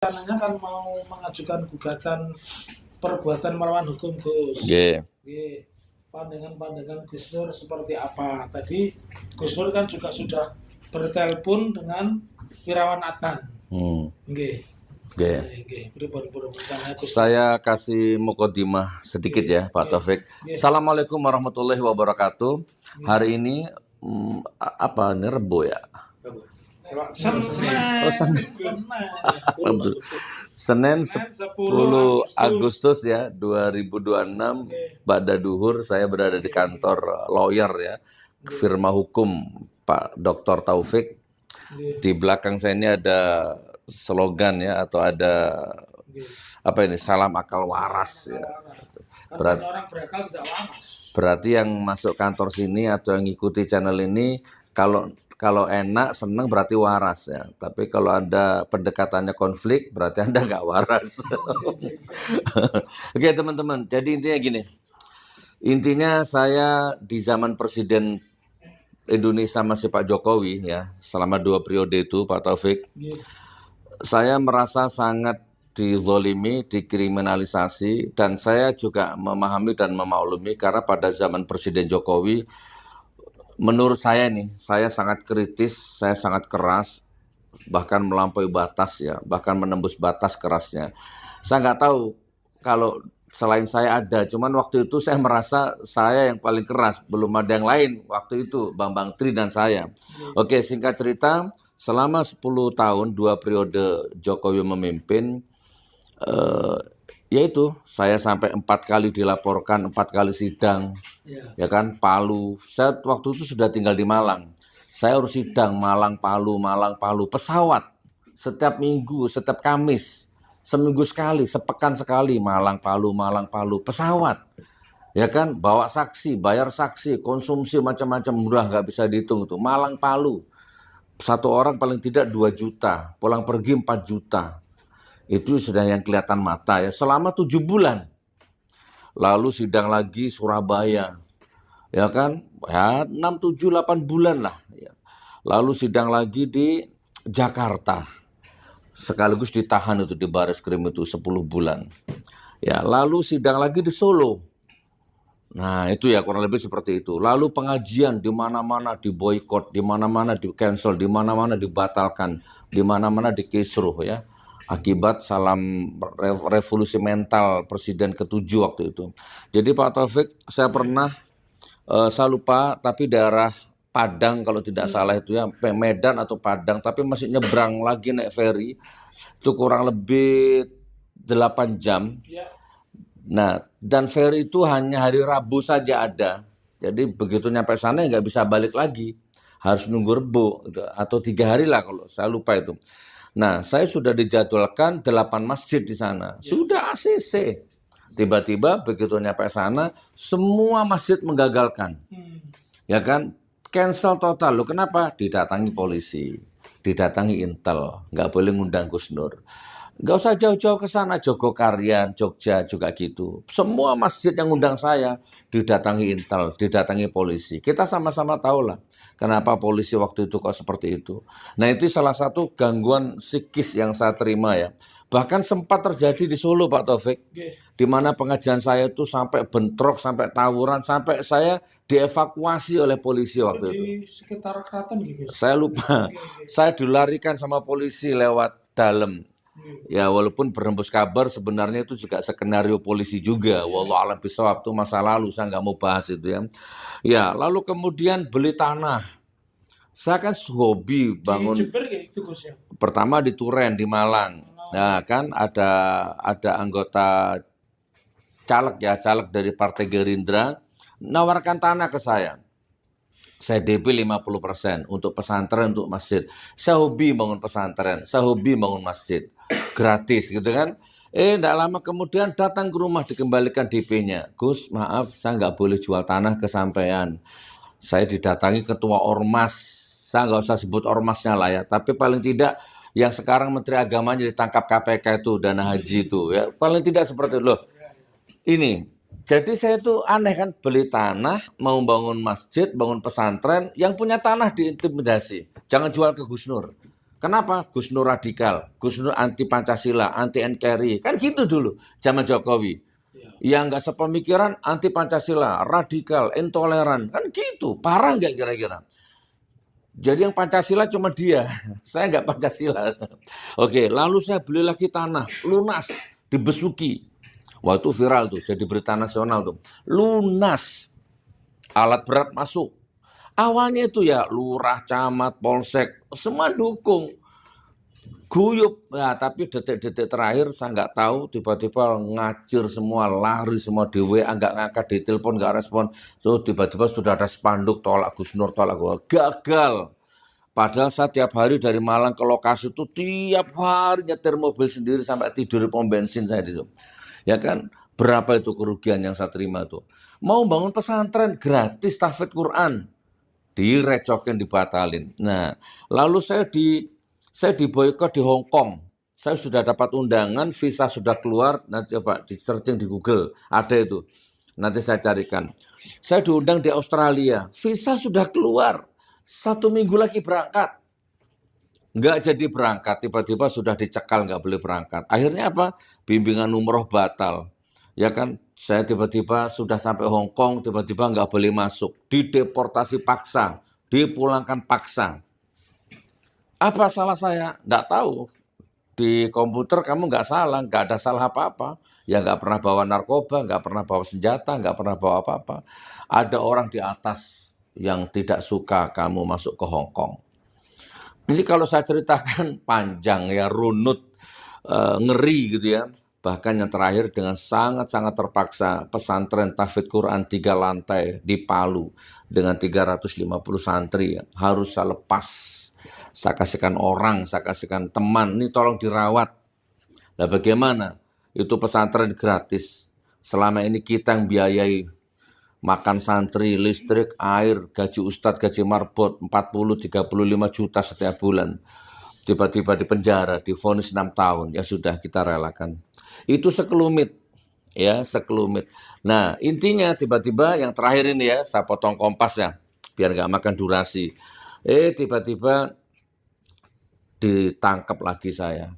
Rencananya kan mau mengajukan gugatan perbuatan melawan hukum, Gus. Yeah. Pandangan-pandangan Gus Nur seperti apa? Tadi Gus Nur kan juga sudah bertelepon dengan Wirawan Adnan. Nggih. Yeah. Saya kasih mukadimah sedikit ya, Pak Taufik. Assalamualaikum warahmatullahi wabarakatuh. Hari ini apa ini Rebo ya? Senin 10 Agustus ya 2026 Ba'da Duhur saya berada di kantor lawyer ya, firma hukum Pak Dr. Taufik. Di belakang saya ini ada slogan ya, atau ada apa ini, salam akal waras ya. Berarti yang masuk kantor sini atau yang ngikuti channel ini kalau enak, senang, berarti waras ya. Tapi kalau Anda pendekatannya konflik, berarti Anda nggak waras. Oke teman-teman, jadi intinya gini. Intinya saya di zaman Presiden Indonesia masih Pak Jokowi ya, selama 2 periode itu Pak Taufik, saya merasa sangat dizolimi, dikriminalisasi, dan saya juga memahami dan memaklumi karena pada zaman Presiden Jokowi, menurut saya nih, saya sangat kritis, saya sangat keras, bahkan melampaui batas ya, bahkan menembus batas kerasnya. Saya nggak tahu kalau selain saya ada, cuman waktu itu saya merasa saya yang paling keras, belum ada yang lain waktu itu, Bambang Tri dan saya. Oke, singkat cerita, selama 10 tahun, 2 periode Jokowi memimpin, yaitu saya sampai 4 kali dilaporkan, 4 kali sidang, ya kan, Palu. Saya waktu itu sudah tinggal di Malang. Saya harus sidang Malang, Palu, pesawat. Setiap minggu, setiap Kamis, seminggu sekali, sepekan sekali, Malang, Palu, pesawat. Ya kan, bawa saksi, bayar saksi, konsumsi macam-macam, murah nggak bisa dihitung itu. Malang, Palu, satu orang paling tidak 2 juta, pulang pergi 4 juta. Itu sudah yang kelihatan mata ya, selama 7 bulan. Lalu sidang lagi Surabaya, ya kan, ya 6, 7, 8 bulan lah. Ya. Lalu sidang lagi di Jakarta, sekaligus ditahan itu di Bareskrim itu 10 bulan. Ya, lalu sidang lagi di Solo. Nah itu ya kurang lebih seperti itu. Lalu pengajian di mana-mana diboikot, di mana-mana di cancel, di mana-mana dibatalkan, di mana-mana dikisruh ya. Akibat salam revolusi mental Presiden ke-7 waktu itu. Jadi Pak Taufik, saya pernah, saya lupa, tapi daerah Padang kalau tidak salah itu ya, Medan atau Padang, tapi masih nyebrang lagi naik ferry, itu kurang lebih 8 jam. Nah, dan ferry itu hanya hari Rabu saja ada. Jadi begitu nyampe sana nggak bisa balik lagi. Harus nunggu Rebo atau 3 hari lah kalau saya lupa itu. Nah, saya sudah dijadwalkan 8 masjid di sana. Sudah ACC. Tiba-tiba begitu nyampe sana, semua masjid menggagalkan. Ya kan? Cancel total. Loh kenapa? Didatangi polisi, didatangi Intel. Nggak boleh ngundang Gus Nur. Nggak usah jauh-jauh ke sana, Jogokarian, Jogja juga gitu. Semua masjid yang undang saya didatangi Intel, didatangi polisi. Kita sama-sama tahu lah kenapa polisi waktu itu kok seperti itu. Nah itu salah satu gangguan psikis yang saya terima ya. Bahkan sempat terjadi di Solo Pak Taufik, di mana pengajian saya itu sampai bentrok, sampai tawuran, sampai saya dievakuasi oleh polisi waktu itu. Sekitar keraton gitu. Saya lupa, saya dilarikan sama polisi lewat dalam. Ya walaupun berhembus kabar sebenarnya itu juga skenario polisi juga. Wallahu a'lam bishawab, itu masa lalu, saya nggak mau bahas itu ya. Ya lalu kemudian beli tanah. Saya kan hobi bangun. Di Jember gitu Gus ya. Pertama di Turen di Malang. Nah kan ada anggota caleg dari Partai Gerindra nawarkan tanah ke saya. Saya DP 50% untuk pesantren, untuk masjid. Saya hobi bangun pesantren, saya hobi bangun masjid. Gratis gitu kan. Tidak lama kemudian datang ke rumah dikembalikan DP-nya. Gus, maaf saya nggak boleh jual tanah ke sampean. Saya didatangi ketua ormas. Saya nggak usah sebut ormasnya lah ya. Tapi paling tidak yang sekarang Menteri Agamanya ditangkap KPK itu, dana haji itu. Ya, paling tidak seperti itu. Loh, ini. Jadi saya tuh aneh kan, beli tanah, mau bangun masjid, bangun pesantren, yang punya tanah diintimidasi. Jangan jual ke Gus Nur. Kenapa? Gus Nur radikal, Gus Nur anti Pancasila, anti NKRI. Kan gitu dulu zaman Jokowi. Yang nggak sepemikiran anti Pancasila, radikal, intoleran. Kan gitu. Parah nggak kira-kira? Jadi yang Pancasila cuma dia. Saya nggak Pancasila. Oke, lalu saya beli lagi tanah, lunas, di Besuki. Wah itu viral tuh, jadi berita nasional tuh. Lunas, alat berat masuk. Awalnya itu ya lurah, camat, polsek, semua dukung. Guyup, ya, tapi detik-detik terakhir saya nggak tahu, tiba-tiba ngacir semua, lari semua di WA, nggak ngangkat, di telepon nggak respon. Terus tiba-tiba sudah ada spanduk tolak Gus Nur, tolak gua. Gagal. Padahal saya tiap hari dari Malang ke lokasi itu tiap hari nyetir mobil sendiri sampai tidur di pom bensin saya di situ. Ya kan, berapa itu kerugian yang saya terima tuh? Mau bangun pesantren gratis tahfidz Quran, direcokin, dibatalin. Nah, lalu saya diboikot di Hong Kong. Saya sudah dapat undangan, visa sudah keluar. Nanti coba di searching di Google, ada itu. Nanti saya carikan. Saya diundang di Australia, visa sudah keluar. 1 minggu lagi berangkat. Nggak jadi berangkat, tiba-tiba sudah dicekal, nggak boleh berangkat. Akhirnya apa? Bimbingan umroh batal. Ya kan, saya tiba-tiba sudah sampai Hong Kong, tiba-tiba nggak boleh masuk. Dideportasi paksa, dipulangkan paksa. Apa salah saya? Nggak tahu. Di komputer kamu nggak salah, nggak ada salah apa-apa. Ya nggak pernah bawa narkoba, nggak pernah bawa senjata, nggak pernah bawa apa-apa. Ada orang di atas yang tidak suka kamu masuk ke Hong Kong. Ini kalau saya ceritakan panjang ya, runut, ngeri gitu ya. Bahkan yang terakhir dengan sangat-sangat terpaksa, pesantren tahfidz Quran 3 lantai di Palu dengan 350 santri harus saya lepas. Saya kasihkan orang, saya kasihkan teman, ini tolong dirawat. Nah bagaimana? Itu pesantren gratis. Selama ini kita yang biayai makan santri, listrik, air, gaji ustadz, gaji marbot, 40-35 juta setiap bulan. Tiba-tiba di penjara, divonis 6 tahun, ya sudah kita relakan. Itu sekelumit, ya sekelumit. Nah intinya tiba-tiba yang terakhir ini ya, saya potong kompas ya, biar nggak makan durasi. Tiba-tiba ditangkap lagi saya,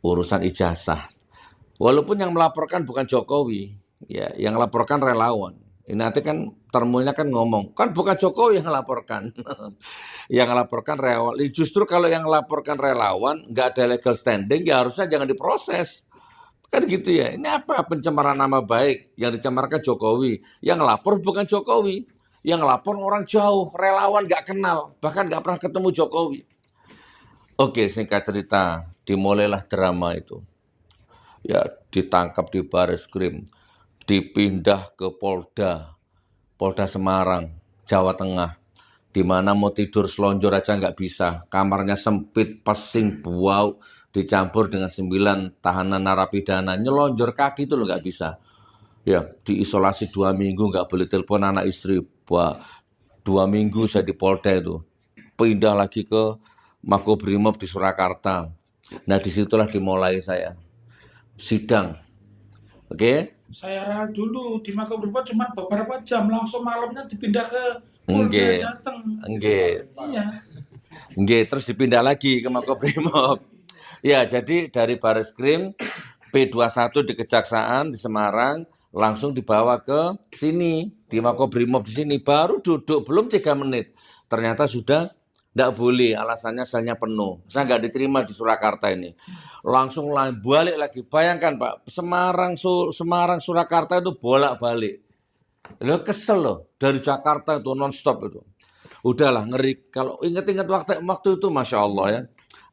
urusan ijazah. Walaupun yang melaporkan bukan Jokowi, ya, yang melaporkan relawan. Ini nanti kan termulnya kan ngomong, kan bukan Jokowi yang melaporkan, yang melaporkan relawan. Justru kalau yang melaporkan relawan nggak ada legal standing, ya harusnya jangan diproses. Kan gitu ya. Ini apa pencemaran nama baik yang dicemarkan Jokowi? Yang lapor bukan Jokowi, yang lapor orang jauh, relawan nggak kenal, bahkan nggak pernah ketemu Jokowi. Oke, singkat cerita, dimulailah drama itu. Ya, ditangkap di Bareskrim, dipindah ke Polda Semarang, Jawa Tengah, di mana mau tidur selonjor aja nggak bisa. Kamarnya sempit, pesing, bau, dicampur dengan 9 tahanan narapidana, nyelonjor kaki itu loh nggak bisa. Ya, diisolasi 2 minggu, nggak boleh telepon anak istri. 2 minggu saya di Polda itu. Pindah lagi ke Makobrimob di Surakarta. Nah disitulah dimulai saya sidang. Oke? Saya rel dulu di Makobrimob cuma beberapa jam, langsung malamnya dipindah ke Polda Nggih. Jateng. Nggih. Iya. Nggih, terus dipindah lagi ke Makobrimob. Ya, jadi dari Bareskrim P21 di Kejaksaan di Semarang langsung dibawa ke sini di Makobrimob di sini, baru duduk belum 3 menit. Ternyata sudah nggak boleh, alasannya selnya penuh. Saya nggak diterima di Surakarta ini. Langsung balik lagi. Bayangkan Pak, Semarang Surakarta itu bolak-balik. Lo kesel loh, dari Jakarta itu non-stop itu. Udahlah ngeri. Kalau ingat-ingat waktu itu, Masya Allah ya.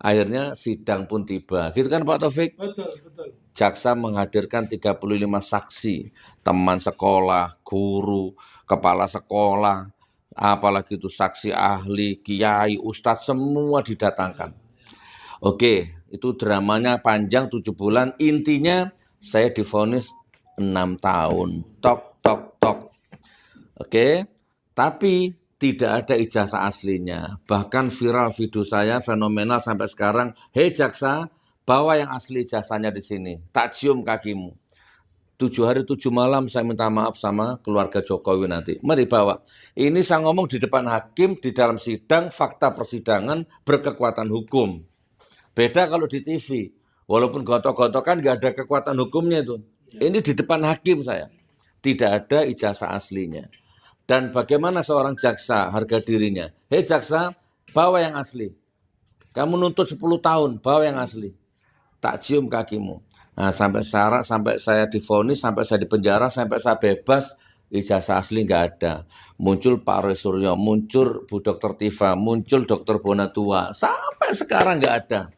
Akhirnya sidang pun tiba. Gitu kan Pak Taufik? Betul, betul. Jaksa menghadirkan 35 saksi, teman sekolah, guru, kepala sekolah, apalagi itu saksi ahli, kiai, ustadz, semua didatangkan. Oke, itu dramanya panjang 7 bulan. Intinya saya divonis 6 tahun. Tok, tok, tok. Oke, tapi tidak ada ijazah aslinya. Bahkan viral video saya fenomenal sampai sekarang. Hei jaksa, bawa yang asli ijazahnya di sini. Tak cium kakimu. 7 hari 7 malam saya minta maaf sama keluarga Jokowi nanti. Mari bawa. Ini saya ngomong di depan hakim, di dalam sidang, fakta persidangan berkekuatan hukum. Beda kalau di TV. Walaupun gotok-gotokan nggak ada kekuatan hukumnya itu. Ini di depan hakim saya. Tidak ada ijazah aslinya. Dan bagaimana seorang jaksa harga dirinya? Hei jaksa, bawa yang asli. Kamu nuntut 10 tahun, bawa yang asli. Tak cium kakimu. Nah, sampai saya divonis, sampai saya dipenjara, sampai saya bebas, ijazah asli nggak ada. Muncul Pak Roy Suryo, muncul Bu Dr. Tifa, muncul Dr. Bonatua, sampai sekarang nggak ada.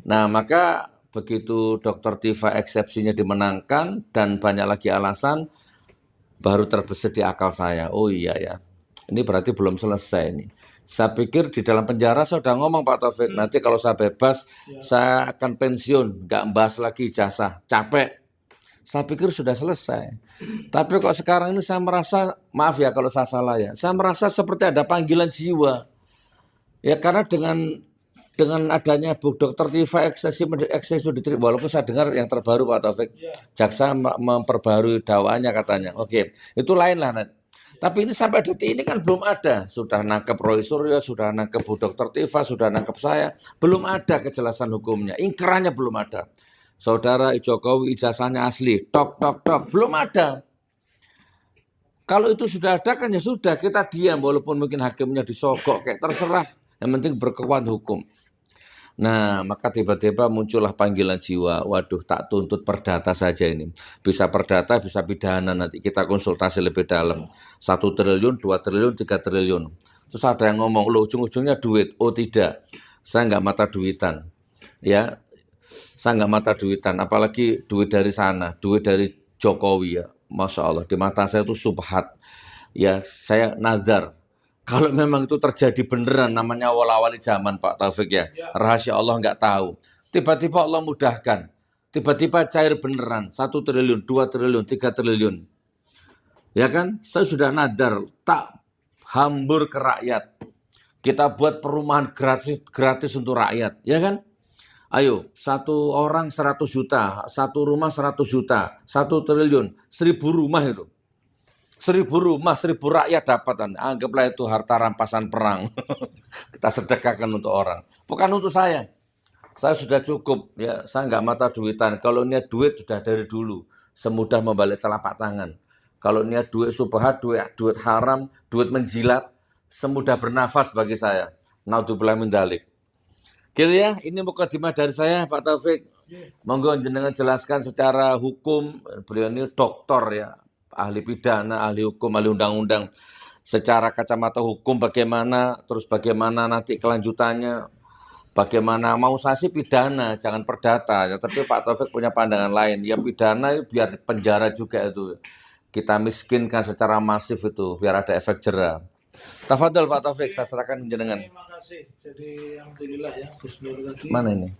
Nah, maka begitu Dr. Tifa eksepsinya dimenangkan dan banyak lagi alasan, baru terbesit di akal saya. Oh iya ya, ini berarti belum selesai ini. Saya pikir di dalam penjara saya sudah ngomong Pak Taufik, nanti kalau saya bebas, saya akan pensiun, nggak bahas lagi ijazah, capek. Saya pikir sudah selesai. Tapi kok sekarang ini saya merasa, maaf ya kalau saya salah ya, saya merasa seperti ada panggilan jiwa. Ya karena dengan adanya Bu Dr. Tifa eksesi diterima, walaupun saya dengar yang terbaru Pak Taufik, jaksa memperbarui dakwaannya katanya. Oke, itu lain lah. Tapi ini sampai detik ini kan belum ada. Sudah nangkep Roy Suryo, sudah nangkep Bu Dr. Tifa, sudah nangkep saya. Belum ada kejelasan hukumnya. Ingkarannya belum ada. Saudara Jokowi ijazahnya asli. Tok, tok, tok. Belum ada. Kalau itu sudah ada kan ya sudah. Kita diam walaupun mungkin hakimnya disogok. Kayak terserah. Yang penting berkekuatan hukum. Nah, maka tiba-tiba muncullah panggilan jiwa. Waduh, tak tuntut perdata saja ini. Bisa perdata, bisa pidana nanti. Kita konsultasi lebih dalam. 1 triliun, 2 triliun, 3 triliun. Terus ada yang ngomong, loh ujung-ujungnya duit. Oh tidak, saya nggak mata duitan. Ya, saya nggak mata duitan. Apalagi duit dari sana, duit dari Jokowi ya. Masya Allah, di mata saya itu subhat. Ya, saya nazar. Kalau memang itu terjadi beneran, namanya awal-awali zaman Pak Taufik ya, rahasia Allah nggak tahu. Tiba-tiba Allah mudahkan, tiba-tiba cair beneran, 1 triliun, 2 triliun, 3 triliun. Ya kan, saya sudah nadar, tak hambur ke rakyat. Kita buat perumahan gratis untuk rakyat, ya kan? Ayo, 1 orang 100 juta, 1 rumah 100 juta, 1 triliun, 1000 rumah itu. 1000 rumah, 1000 rakyat dapat. Anggaplah itu harta rampasan perang. Kita sedekahkan untuk orang. Bukan untuk saya. Saya sudah cukup. Ya, saya nggak mata duitan. Kalau niat duit sudah dari dulu. Semudah membalik telapak tangan. Kalau niat duit subhat, duit haram, duit menjilat, semudah bernafas bagi saya. Naudzubillah min dzalik. Gitu ya, ini mukadimah dari saya Pak Taufik. Monggo jenengan jelaskan secara hukum. Beliau ini doktor ya. Ahli pidana, ahli hukum, ahli undang-undang. Secara kacamata hukum bagaimana, terus bagaimana nanti kelanjutannya, bagaimana mau saya sih pidana, jangan perdata. Ya, tapi Pak Taufik punya pandangan lain. Ya pidana biar penjara juga itu. Kita miskinkan secara masif itu, biar ada efek jera. Tafadhol Pak Taufik, saya serahkan jenengan. Terima kasih. Jadi alhamdulillah ya Gus Nur tadi Mana ini?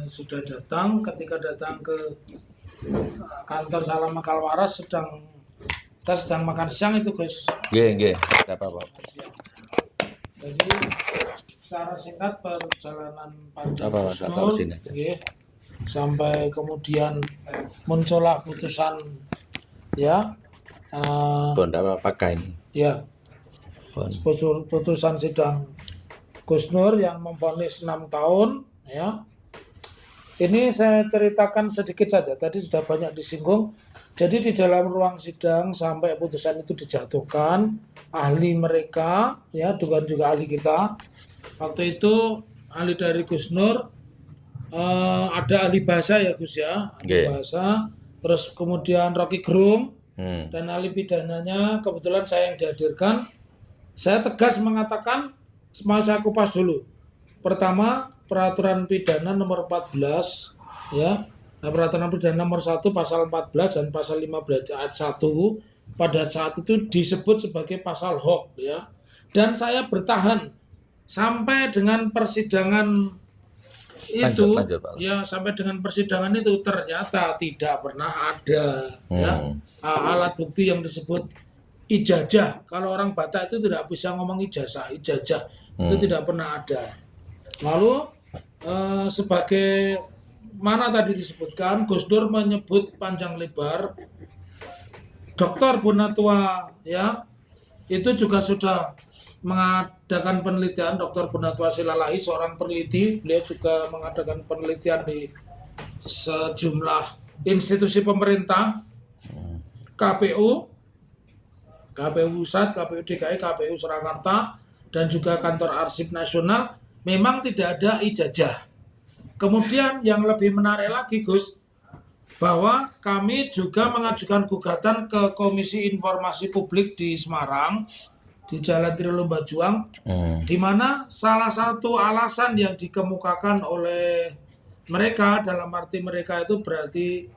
sudah datang. Ketika datang ke kantor Salam Makal Waras kita sedang makan siang itu Gus. Nggih, enggak apa-apa. Jadi secara singkat perjalanan panjang Apa, Gus nggak tahu Nur, sini aja. nggih, sampai kemudian muncullah putusan ya Bon, enggak apa-apa ini. ya Bon. putusan sidang Gus Nur yang memvonis 6 tahun ya. Ini saya ceritakan sedikit saja, tadi sudah banyak disinggung. Jadi di dalam ruang sidang sampai putusan itu dijatuhkan, ahli mereka, ya bukan juga ahli kita. Waktu itu ahli dari Gus Nur, ada ahli bahasa ya Gus ya, ahli bahasa. Terus kemudian Rocky Gerung, dan ahli pidananya kebetulan saya yang dihadirkan. Saya tegas mengatakan, mau saya kupas dulu. Pertama, peraturan pidana nomor 14 ya. Nah, peraturan pidana nomor 1 pasal 14 dan pasal 15 ayat 1 pada saat itu disebut sebagai pasal hoax ya. Dan saya bertahan sampai dengan persidangan itu lanjut, Pak. Ya, sampai dengan persidangan itu ternyata tidak pernah ada ya alat bukti yang disebut ijazah. Kalau orang Batak itu tidak bisa ngomong ijazah itu tidak pernah ada. Lalu sebagai mana tadi disebutkan, Gus Dur menyebut panjang lebar, Dr. Bonatua ya, itu juga sudah mengadakan penelitian. Dr. Bonatua Silalahi seorang peneliti, beliau juga mengadakan penelitian di sejumlah institusi pemerintah, KPU Pusat, KPU DKI, KPU Surakarta, dan juga kantor Arsip Nasional. Memang tidak ada ijazah. Kemudian yang lebih menarik lagi, Gus, bahwa kami juga mengajukan gugatan ke Komisi Informasi Publik di Semarang, di Jalan Trilomba Juang, di mana salah satu alasan yang dikemukakan oleh mereka, dalam arti mereka itu berarti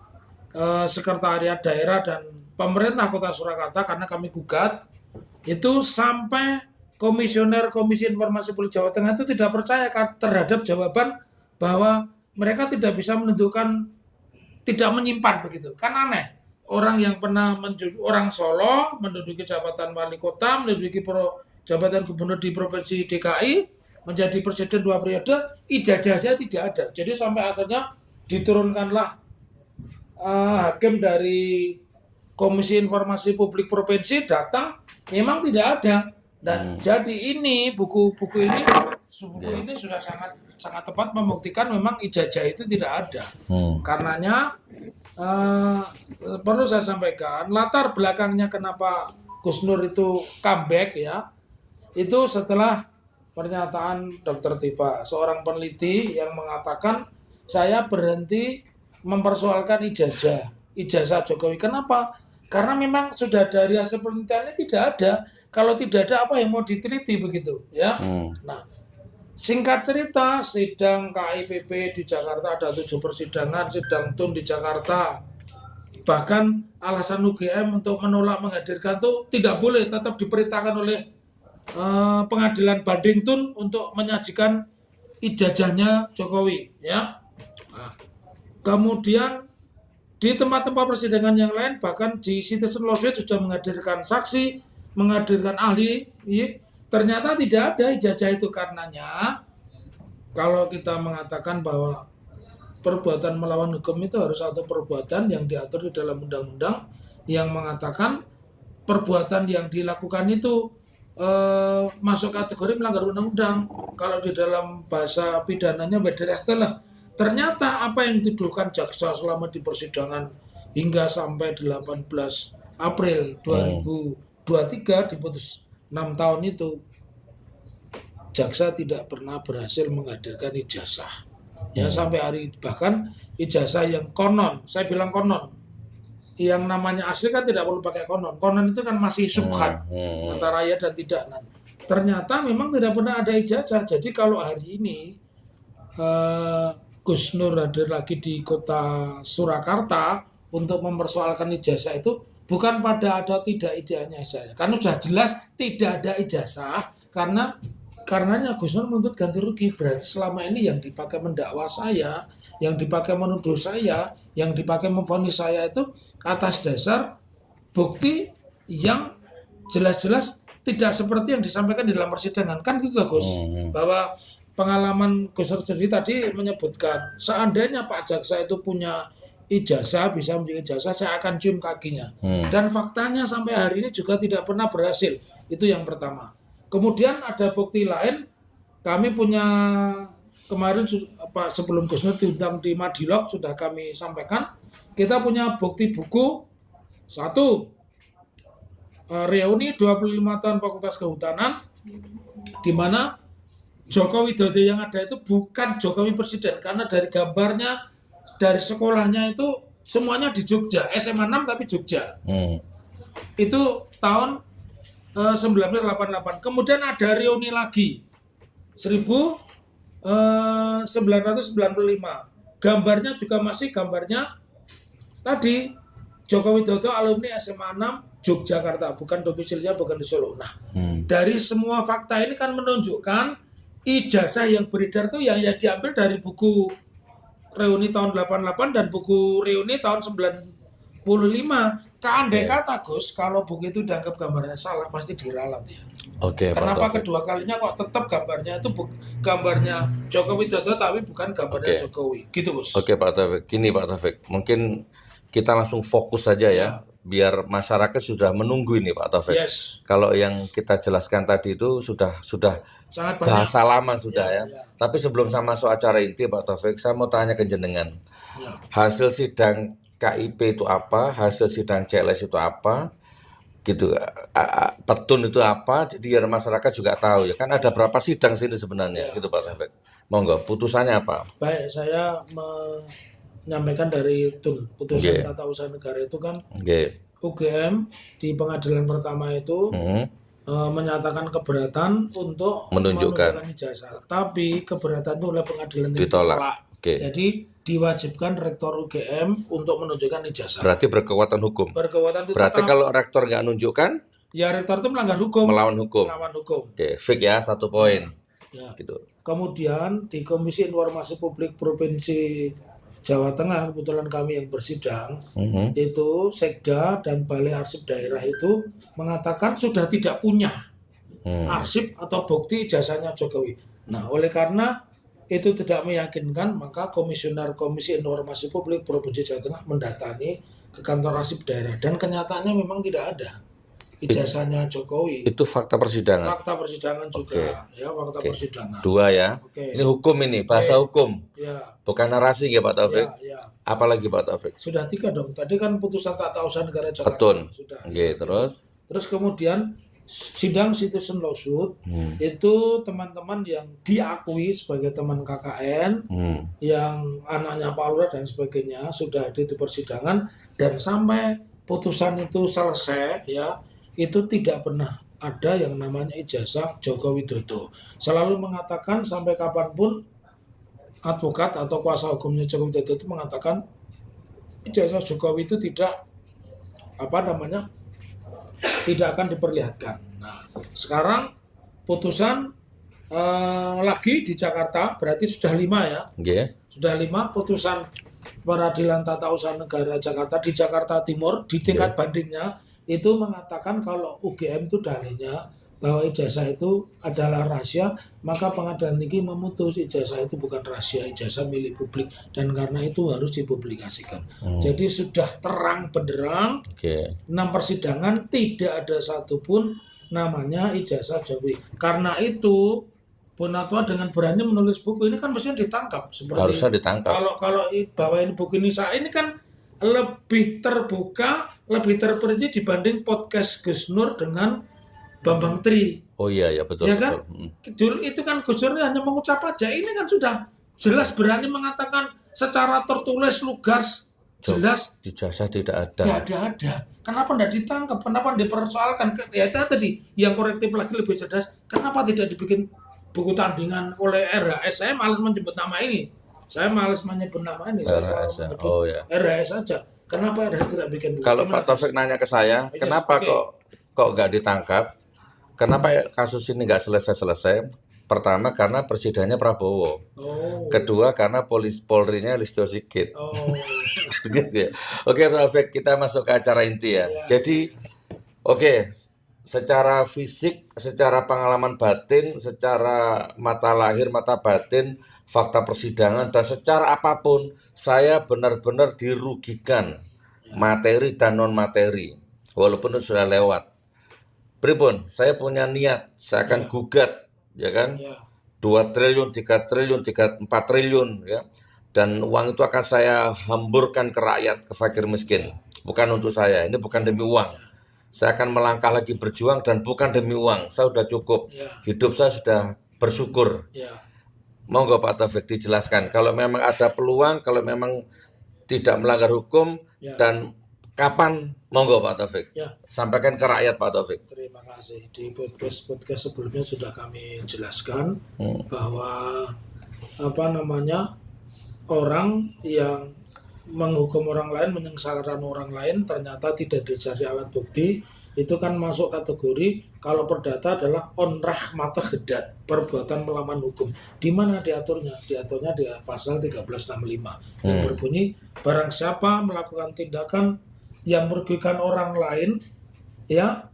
sekretariat daerah dan pemerintah Kota Surakarta, karena kami gugat, itu sampai komisioner Komisi Informasi Publik Jawa Tengah itu tidak percaya terhadap jawaban bahwa mereka tidak bisa menentukan, tidak menyimpan begitu. Kan aneh. Orang yang pernah orang Solo menduduki jabatan wali kota, menduduki jabatan gubernur di Provinsi DKI, menjadi presiden 2 periode, ijazahnya tidak ada. Jadi sampai akhirnya diturunkanlah hakim dari Komisi Informasi Publik Provinsi datang, memang tidak ada. Dan jadi ini buku ini sudah sangat tepat membuktikan memang ijazah itu tidak ada. Karenanya perlu saya sampaikan latar belakangnya kenapa Gus Nur itu comeback ya, itu setelah pernyataan Dr. Tifa, seorang peneliti yang mengatakan saya berhenti mempersoalkan ijazah Jokowi. Kenapa? Karena memang sudah dari hasil penelitiannya tidak ada. Kalau tidak ada, apa yang mau diteliti begitu ya? Nah, singkat cerita, sidang KIPP di Jakarta ada 7 persidangan, sidang TUN di Jakarta. Bahkan alasan UGM untuk menolak menghadirkan itu tidak boleh, tetap diperintahkan oleh pengadilan banding TUN untuk menyajikan ijazahnya Jokowi ya. Nah, kemudian di tempat-tempat persidangan yang lain, bahkan di Citizen Lawsuit sudah menghadirkan saksi, menghadirkan ahli, ya, ternyata tidak ada ijazah itu. Karenanya kalau kita mengatakan bahwa perbuatan melawan hukum itu harus satu perbuatan yang diatur di dalam undang-undang yang mengatakan perbuatan yang dilakukan itu masuk kategori melanggar undang-undang. Kalau di dalam bahasa pidananya lah. Ternyata apa yang dituduhkan jaksa selama di persidangan hingga sampai 18 April 2023 diputus 6 tahun itu, jaksa tidak pernah berhasil menghadirkan ijazah. Ya sampai hari bahkan ijazah yang konon, saya bilang konon, yang namanya asli kan tidak perlu pakai konon. Konon itu kan masih subhat antara ya dan tidak. Nah, ternyata memang tidak pernah ada ijazah. Jadi kalau hari ini Gus Nur hadir lagi di Kota Surakarta untuk mempersoalkan ijazah itu bukan pada ada tidak ijazahnya saya. Karena sudah jelas tidak ada ijazah karenanya Gus Nur menuntut ganti rugi. Berarti selama ini yang dipakai mendakwa saya, yang dipakai menuduh saya, yang dipakai memvonis saya itu atas dasar bukti yang jelas-jelas tidak seperti yang disampaikan di dalam persidangan. Kan gitu Gus, bahwa pengalaman Gus Nur sendiri tadi menyebutkan seandainya Pak Jaksa itu punya ijazah, bisa menjadi ijazah, saya akan cium kakinya. Dan faktanya sampai hari ini juga tidak pernah berhasil. Itu yang pertama. Kemudian ada bukti lain, kami punya kemarin sebelum Gus Nur diundang di Madilog sudah kami sampaikan, kita punya bukti buku satu, reuni 25 tahun Fakultas Kehutanan, di mana Joko Widodo yang ada itu bukan Jokowi Presiden, karena dari gambarnya, dari sekolahnya itu semuanya di Jogja, SMA 6 tapi Jogja. Itu tahun 1988. Kemudian ada reuni lagi 1995. Gambarnya juga masih gambarnya tadi Joko Widodo alumni SMA 6 Yogyakarta, bukan domisilinya bukan di Solo. Nah, dari semua fakta ini kan menunjukkan ijazah yang beredar itu yang diambil dari buku reuni tahun 88 dan buku reuni tahun 95. Keandai kata Gus, kalau buku itu dianggap gambarnya salah, pasti diralat ya. Oke, Pak Kenapa Taufik. kedua kalinya kok tetap gambarnya itu gambarnya Joko Widodo tapi bukan gambarnya Oke. Jokowi, gitu Gus. Oke Pak Taufik, gini Pak Taufik, mungkin kita langsung fokus saja ya, biar masyarakat sudah menunggu ini Pak Taufik. Yes, Kalau yang kita jelaskan tadi itu sudah sangat banyak. bahasa lama sudah ya. Ya. Tapi sebelum sama masuk acara inti Pak Taufik, saya mau tanya ke jenengan. Ya. Hasil sidang KIP itu apa? Hasil sidang CLS itu apa? Gitu. Petun itu apa? Jadi biar masyarakat juga tahu ya. Kan ada berapa sidang sini sebenarnya, gitu Pak Taufik. Monggo, putusannya apa? Baik, saya menyampaikan dari putusan tata usaha negara itu kan Oke. UGM di pengadilan pertama itu menyatakan keberatan untuk Menunjukkan ijazah, tapi keberatan itu oleh pengadilan ditolak. Oke. Jadi diwajibkan rektor UGM untuk menunjukkan ijazah. Berarti berkekuatan hukum. Berkekuatan itu Berarti tetap, kalau rektor nggak nunjukkan, ya rektor itu melanggar hukum. melawan hukum. Melawan hukum. Oke, fix ya, 1 poin. Ya. Gitu. Kemudian di Komisi Informasi Publik Provinsi Jawa Tengah, kebetulan kami yang bersidang, itu Sekda dan Balai Arsip Daerah itu mengatakan sudah tidak punya arsip atau bukti ijazahnya Jokowi. Nah, oleh karena itu tidak meyakinkan, maka Komisioner Komisi Informasi Publik Provinsi Jawa Tengah mendatangi ke kantor arsip daerah dan kenyataannya memang tidak ada ijazahnya Jokowi. Itu fakta persidangan. Fakta persidangan juga, ya fakta persidangan. 2 ya. Oke. Ini hukum ini, bahasa hukum. Ya, Bukan narasi ya Pak Taufik. ya. Apalagi Pak Taufik? Sudah 3 dong. Tadi kan putusan tata usaha negara Jakarta. Petun. Sudah. Oke, terus? Terus kemudian sidang citizen lawsuit itu teman-teman yang diakui sebagai teman KKN, yang anaknya Pak Lurah dan sebagainya sudah hadir di persidangan dan sampai putusan itu selesai ya, itu tidak pernah ada yang namanya ijazah Joko Widodo. Selalu mengatakan sampai kapanpun advokat atau kuasa hukumnya Joko Widodo itu mengatakan ijazah Jokowi itu tidak tidak akan diperlihatkan. Nah, sekarang putusan lagi di Jakarta, berarti sudah 5 ya. Sudah 5 putusan Peradilan Tata Usaha Negara Jakarta di Jakarta Timur di tingkat bandingnya itu mengatakan kalau UGM itu dalilnya bahwa ijazah itu adalah rahasia, maka pengadilan tinggi memutus ijazah itu bukan rahasia, ijazah milik publik dan karena itu harus dipublikasikan. Jadi sudah terang benderang, 6 persidangan tidak ada satupun namanya ijazah Jokowi. Karena itu Bonatua dengan berani menulis buku ini kan mestinya ditangkap. Harusnya ditangkap. Kalau bahwa ini buku ini kan lebih terbuka, lebih terperinci dibanding podcast Gus Nur dengan Bambang Tri. Oh iya ya betul. Ya kan? Dulu itu kan Gus Nur hanya mengucap aja. Ini kan sudah jelas berani mengatakan secara tertulis lugas jelas ijazah tidak ada. Tidak ada. Kenapa tidak ditangkap? Kenapa dipersoalkan? Ya tadi yang korektif lagi lebih cerdas. Kenapa tidak dibikin buku tandingan oleh RHS? Saya malas menyebut nama ini. Saya malas menyebut nama ini. RHS. Oh ya. RHS saja. Kenapa RHS tidak bikin buku? Kalau Pak Taufik nanya ke saya, kenapa kok nggak ditangkap? Kenapa kasus ini nggak selesai-selesai? Pertama karena presidennya Prabowo. Kedua karena Polri-nya Listio Sigit. Oke, Pak Taufik, kita masuk ke acara inti ya. Jadi, secara fisik, secara pengalaman batin, secara mata lahir, mata batin, fakta persidangan, dan secara apapun, saya benar-benar dirugikan materi dan non-materi. Walaupun itu sudah lewat. Pripun, saya punya niat, saya akan gugat, ya kan? 2 triliun, 3 triliun, 4 triliun, ya. Dan uang itu akan saya hamburkan ke rakyat, ke fakir miskin. Bukan untuk saya, ini bukan demi uang. Saya akan melangkah lagi berjuang dan bukan demi uang. Saya sudah cukup, hidup saya sudah bersyukur. Monggo Pak Taufik dijelaskan, kalau memang ada peluang, kalau memang tidak melanggar hukum, dan kapan, monggo Pak Taufik. Sampaikan ke rakyat Pak Taufik. Terima kasih. Di podcast sebelumnya sudah kami jelaskan bahwa orang yang menghukum orang lain, menyengsarakan orang lain ternyata tidak dicari alat bukti, itu kan masuk kategori kalau perdata adalah onrah mata gedat, perbuatan melawan hukum. Di mana diaturnya? Diaturnya di pasal 1365 yang berbunyi barang siapa melakukan tindakan yang merugikan orang lain, ya,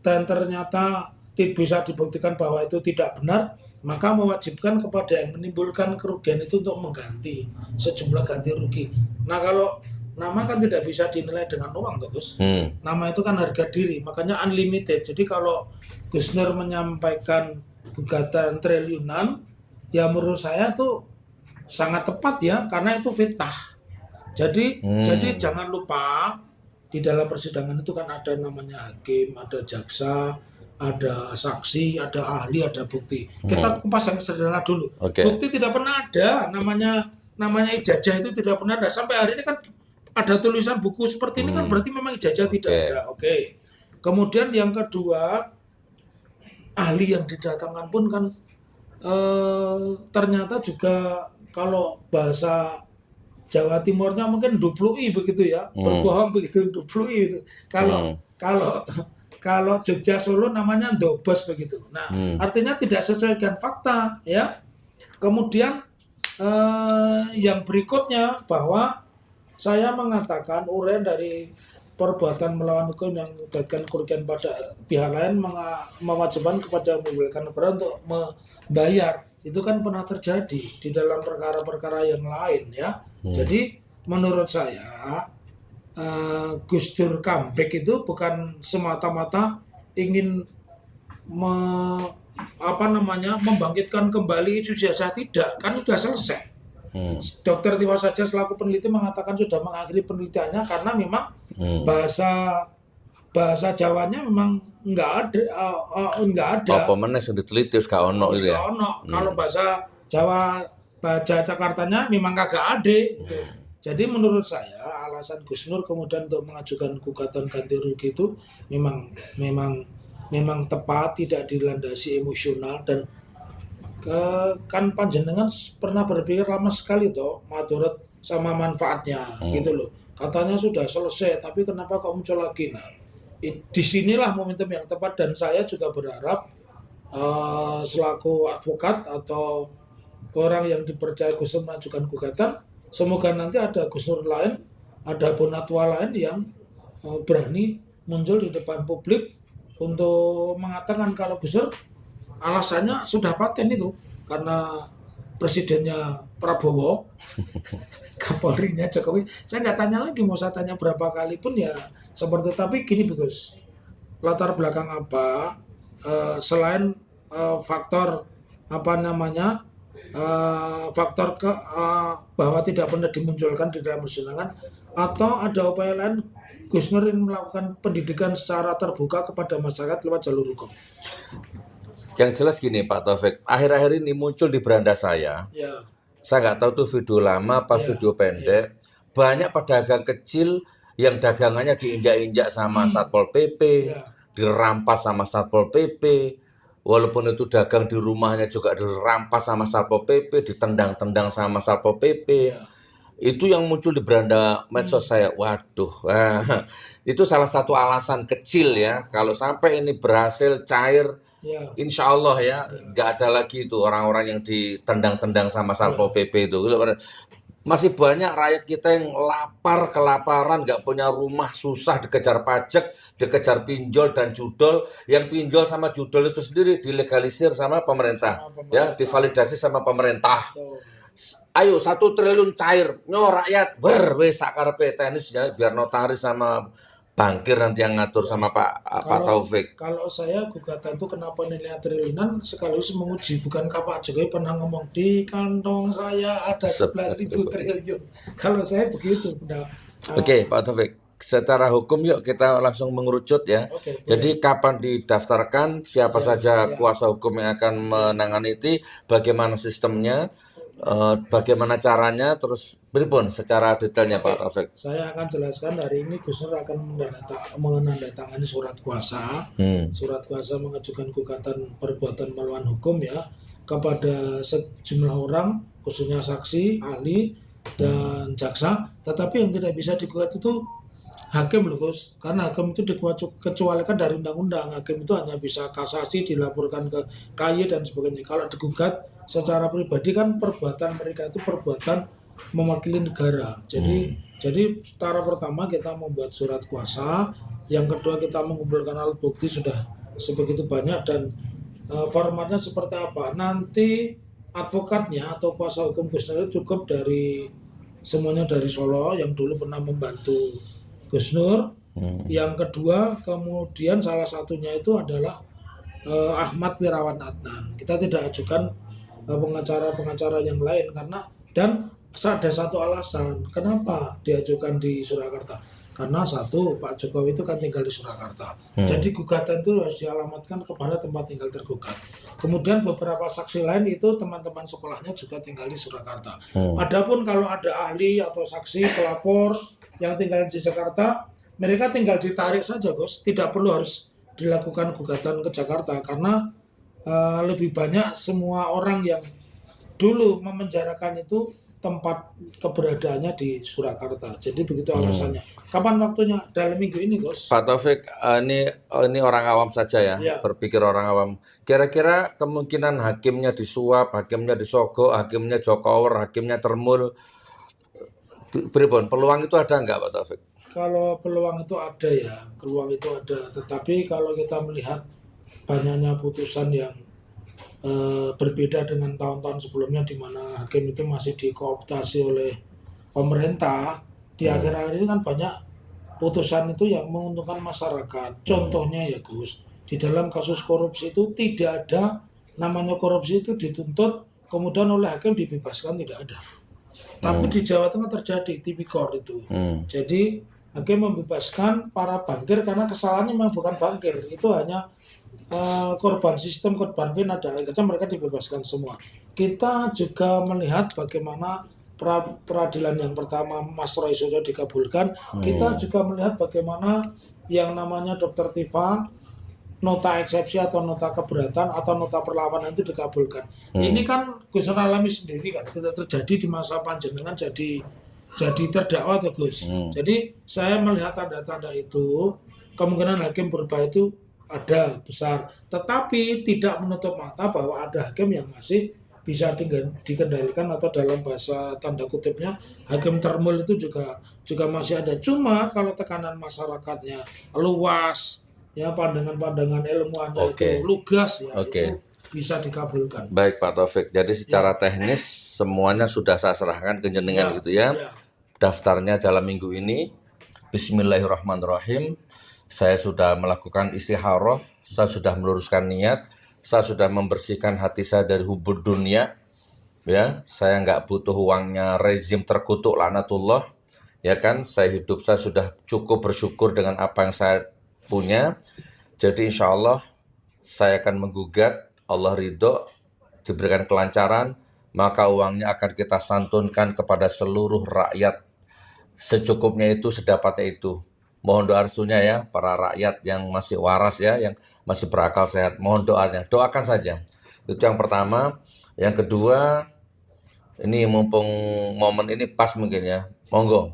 dan ternyata bisa dibuktikan bahwa itu tidak benar, maka mewajibkan kepada yang menimbulkan kerugian itu untuk mengganti sejumlah ganti rugi. Nah, kalau nama kan tidak bisa dinilai dengan uang, toh, Gus. Nama itu kan harga diri, makanya unlimited. Jadi kalau Gus Nur menyampaikan gugatan triliunan, ya menurut saya tuh sangat tepat ya, karena itu fitnah. Jadi jangan lupa di dalam persidangan itu kan ada namanya hakim, ada jaksa, ada saksi, ada ahli, ada bukti. Kita kupas yang sederhana dulu. Bukti tidak pernah ada, namanya ijazah itu tidak pernah ada. Sampai hari ini kan ada tulisan buku seperti ini kan berarti memang ijazah tidak ada. Kemudian yang kedua, ahli yang didatangkan pun kan ternyata juga kalau bahasa Jawa Timurnya mungkin duplui begitu ya, berbohong begitu, duplui itu. Kalau Jogja Solo namanya dobos begitu. Nah, artinya tidak sesuai dengan fakta ya. Kemudian yang berikutnya bahwa saya mengatakan uraian dari perbuatan melawan hukum yang mengakibatkan kerugian pada pihak lain mewajibkan kepada memulihkan negara untuk membayar. Itu kan pernah terjadi di dalam perkara-perkara yang lain ya. Jadi menurut saya Gus Dur comeback itu bukan semata-mata ingin membangkitkan kembali isu ijazah, tidak, kan sudah selesai. Dokter Tiwa Saja selaku peneliti mengatakan sudah mengakhiri penelitiannya karena memang bahasa Jawanya memang nggak ada. Apa meneh sing diteliti wis gak ono itu ya. Kalau bahasa Jakartanya memang kagak ada gitu. Jadi menurut saya alasan Gus Nur kemudian untuk mengajukan gugatan ganti rugi itu memang tepat, tidak dilandasi emosional, dan kan panjenengan pernah berpikir lama sekali toh madarat sama manfaatnya gitu loh. Katanya sudah selesai, tapi kenapa kok muncul lagi? Nah, disinilah momentum yang tepat, dan saya juga berharap selaku advokat atau orang yang dipercaya Gus Nur mengajukan gugatan, semoga nanti ada Gus Nur lain, ada Bonatua lain yang berani muncul di depan publik untuk mengatakan kalau Gus Nur alasannya sudah paten itu karena presidennya Prabowo, Kapolrinya Jokowi. Saya nggak tanya lagi, mau saya tanya berapa kali pun ya seperti, tapi gini Gus, latar belakang apa selain faktor faktor bahwa tidak pernah dimunculkan di dalam persidangan, atau ada upaya lain Gus Nur melakukan pendidikan secara terbuka kepada masyarakat lewat jalur hukum? Yang jelas gini Pak Taufik, akhir-akhir ini muncul di beranda saya. Ya. Saya nggak tahu tuh video lama apa video pendek. Banyak pedagang kecil yang dagangannya diinjak-injak sama Satpol PP, dirampas sama Satpol PP. Walaupun itu dagang di rumahnya juga dirampas sama Satpol PP, ditendang-tendang sama Satpol PP. Itu yang muncul di beranda medsos saya. Waduh, itu salah satu alasan kecil ya. Kalau sampai ini berhasil cair, insya Allah ya, nggak ada lagi itu orang-orang yang ditendang-tendang sama Satpol PP itu. Masih banyak rakyat kita yang kelaparan, nggak punya rumah, susah, dikejar pajak, dikejar pinjol dan judol. Yang pinjol sama judol itu sendiri dilegalisir sama pemerintah, ya, divalidasi sama pemerintah. Ayo 1 triliun cair, rakyat wis sakarepe tenisnya, biar notaris sama bankir nanti yang ngatur sama Pak Taufik. Kalau saya gugatan itu kenapa nilai triliunan sekaligus menguji, bukankah Pak Jokowi pernah ngomong di kantong saya ada 11.000 triliun. Kalau saya begitu. Oke, Pak Taufik, secara hukum yuk kita langsung mengerucut ya. Jadi kapan didaftarkan, siapa saja kuasa hukum yang akan menangani itu, bagaimana sistemnya, bagaimana caranya, terus pripun secara detailnya Pak Taufik? Saya akan jelaskan. Hari ini Gus Nur akan menandatangani surat kuasa. Surat kuasa mengajukan gugatan perbuatan melawan hukum ya kepada sejumlah orang, khususnya saksi, ahli, dan jaksa. Tetapi yang tidak bisa digugat itu hakim loh Gus, karena hakim itu dikecualikan dari undang-undang. Hakim itu hanya bisa kasasi, dilaporkan ke KY dan sebagainya. Kalau digugat secara pribadi kan perbuatan mereka itu perbuatan mewakili negara. Jadi Jadi cara pertama kita membuat surat kuasa, yang kedua kita mengumpulkan alat bukti sudah sebegitu banyak dan formatnya seperti apa. Nanti advokatnya atau kuasa hukum Gus Nur cukup dari semuanya dari Solo yang dulu pernah membantu Gus Nur. Yang kedua kemudian salah satunya itu adalah Ahmad Wirawan Adnan. Kita tidak ajukan pengacara-pengacara yang lain karena dan ada satu alasan kenapa diajukan di Surakarta. Karena satu, Pak Jokowi itu kan tinggal di Surakarta. Jadi gugatan itu harus dialamatkan kepada tempat tinggal tergugat. Kemudian beberapa saksi lain itu teman-teman sekolahnya juga tinggal di Surakarta. Adapun kalau ada ahli atau saksi pelapor yang tinggal di Jakarta, mereka tinggal ditarik saja, Gus. Tidak perlu harus dilakukan gugatan ke Jakarta karena lebih banyak semua orang yang dulu memenjarakan itu tempat keberadaannya di Surakarta. Jadi begitu alasannya. Kapan waktunya? Dalam minggu ini, Gus. Pak Taufik, ini orang awam saja ya, Ya. berpikir orang awam. Kira-kira kemungkinan hakimnya disuap, hakimnya disogok, hakimnya jokower, hakimnya termul, pripun? Peluang itu ada nggak, Pak Taufik? Kalau peluang itu ada ya, peluang itu ada. Tetapi kalau kita melihat banyaknya putusan yang berbeda dengan tahun-tahun sebelumnya di mana hakim itu masih dikooptasi oleh pemerintah, di akhir-akhir ini kan banyak putusan itu yang menguntungkan masyarakat. Contohnya ya Gus, di dalam kasus korupsi itu tidak ada namanya korupsi itu dituntut kemudian oleh hakim dibebaskan, tidak ada. Tapi di Jawa Tengah terjadi tipikor itu. Jadi hakim membebaskan para bankir karena kesalahannya memang bukan bankir, itu hanya korban sistem, korban fina dan lain macam, mereka dibebaskan semua. Kita juga melihat bagaimana peradilan yang pertama Mas Roy sudah dikabulkan. Kita juga melihat bagaimana yang namanya Dr. Tifa nota eksepsi atau nota keberatan atau nota perlawanan itu dikabulkan. Ini kan Gus Nur alami sendiri kan, tidak terjadi di masa panjenengan jadi terdakwa tuh Gus. Jadi saya melihat tanda-tanda itu, kemungkinan hakim berubah itu ada besar, tetapi tidak menutup mata bahwa ada hakim yang masih bisa dikendalikan atau dalam bahasa tanda kutipnya hakim termul itu juga masih ada. Cuma kalau tekanan masyarakatnya luas, ya pandangan-pandangan ilmuannya itu lugas, ya itu bisa dikabulkan. Baik Pak Taufik, jadi secara teknis semuanya sudah saya serahkan ke jenengan gitu ya. Daftarnya dalam minggu ini. Bismillahirrahmanirrahim. Saya sudah melakukan istikharah, saya sudah meluruskan niat, saya sudah membersihkan hati saya dari hubud dunia. Ya, saya nggak butuh uangnya rezim terkutuk laknatullah. Ya kan, saya sudah cukup bersyukur dengan apa yang saya punya. Jadi insya Allah saya akan menggugat, Allah ridho, diberikan kelancaran, maka uangnya akan kita santunkan kepada seluruh rakyat. Secukupnya itu, sedapatnya itu. Mohon doa restunya ya, para rakyat yang masih waras ya, yang masih berakal sehat. Mohon doanya, doakan saja. Itu yang pertama. Yang kedua, ini mumpung momen ini pas mungkin ya, monggo.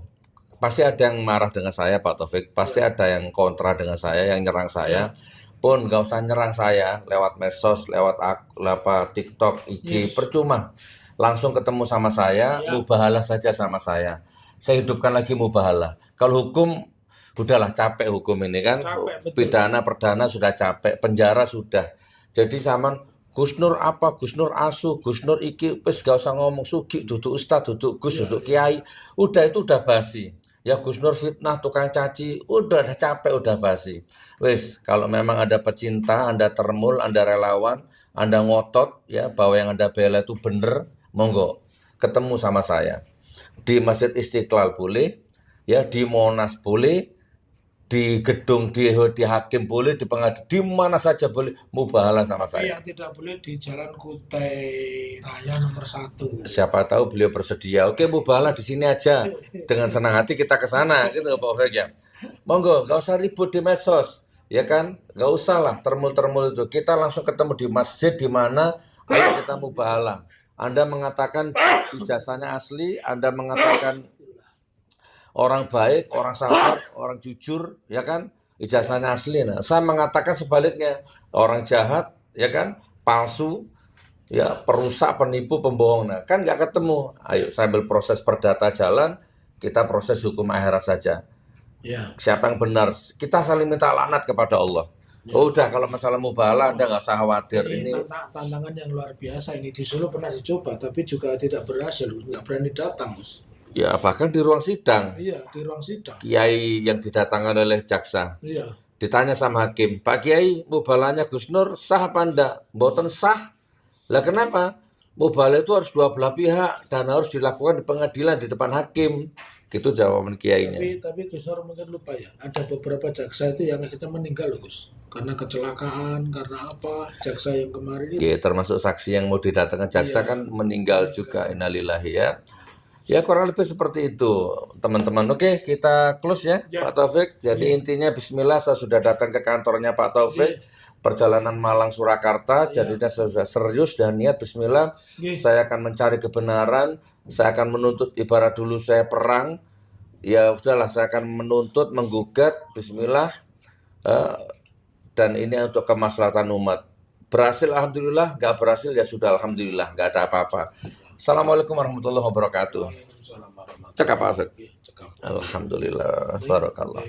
Pasti ada yang marah dengan saya Pak Taufik, pasti ada yang kontra dengan saya, yang nyerang saya. Pun nggak usah nyerang saya lewat medsos, lewat TikTok, IG, percuma. Langsung ketemu sama saya, mubahalah saja sama saya. Saya hidupkan lagi mubahalah. Kalau hukum, udahlah capek hukum ini kan, pidana perdana sudah capek, penjara sudah. Jadi zaman Gus Nur apa, Gus Nur asu, Gus Nur iki, pes gak usah ngomong sugi, duduk ustad, duduk Gus, duduk kiai, udah itu udah basi. Ya Gus Nur fitnah, tukang caci, udah capek, udah basi. Wes, kalau memang Anda pecinta, Anda termul, Anda relawan, Anda ngotot ya bahwa yang Anda bela itu bener, monggo ketemu sama saya. Di Masjid Istiqlal boleh, ya di Monas boleh, di gedung di hakim boleh, di pengadilan, di mana saja boleh, mubahalah sama saya. Yang tidak boleh di Jalan Kutai Raya nomor 1. Siapa tahu beliau bersedia. Oke, mubahalah di sini aja. Dengan senang hati kita ke sana, gitu Pak Taufik ya. Monggo, nggak usah ribut di medsos, ya kan? Nggak usah lah termul-termul itu. Kita langsung ketemu di masjid di mana, ayo kita mubahalah. Anda mengatakan ijazahnya asli, Anda mengatakan orang baik, orang sabar, orang jujur, ya kan? Ijazahnya asli. Nah, saya mengatakan sebaliknya, orang jahat, ya kan? Palsu, ya perusak, penipu, pembohong. Nah, kan nggak ketemu. Ayo sambil proses perdata jalan, kita proses hukum akhirat saja. Ya. Siapa yang benar, kita saling minta laknat kepada Allah. Udah, kalau masalah mubalah Anda nggak usah khawatir. Ini Ini tantangan yang luar biasa ini. Di Solo pernah dicoba, tapi juga tidak berhasil. Nggak berani datang, Gus. ya bahkan di ruang sidang, Iya, di ruang sidang. kiai yang didatangkan oleh jaksa Iya, ditanya sama hakim, Pak Kiai, mubalahnya Gus Nur sah apa enggak? Mboten sah. Lah kenapa? Mubalah itu harus dua belah pihak dan harus dilakukan di pengadilan di depan hakim. Gitu jawaban kiainya. tapi Gus Nur mungkin lupa ya. Ada beberapa jaksa itu yang akhirnya meninggal loh, Gus. Karena kecelakaan, karena apa? Jaksa yang kemarin itu. Ya, termasuk saksi yang mau didatangkan jaksa kan meninggal juga. Innalillahi ya. Ya kurang lebih seperti itu teman-teman. Oke, kita close ya, Pak Taufik. Jadi intinya Bismillah, saya sudah datang ke kantornya Pak Taufik. Perjalanan Malang Surakarta, jadinya saya sudah serius dan niat Bismillah. Saya akan mencari kebenaran. Saya akan menuntut, ibarat dulu saya perang. Ya udahlah, saya akan menuntut, menggugat Bismillah. Dan ini untuk kemaslahatan umat. Berhasil alhamdulillah, nggak berhasil ya sudah alhamdulillah, nggak ada apa-apa. Assalamualaikum warahmatullahi wabarakatuh. Waalaikumsalam warahmatullahi Cekap Pak Afid. wabarakatuh. Cekap. Alhamdulillah, barakallah.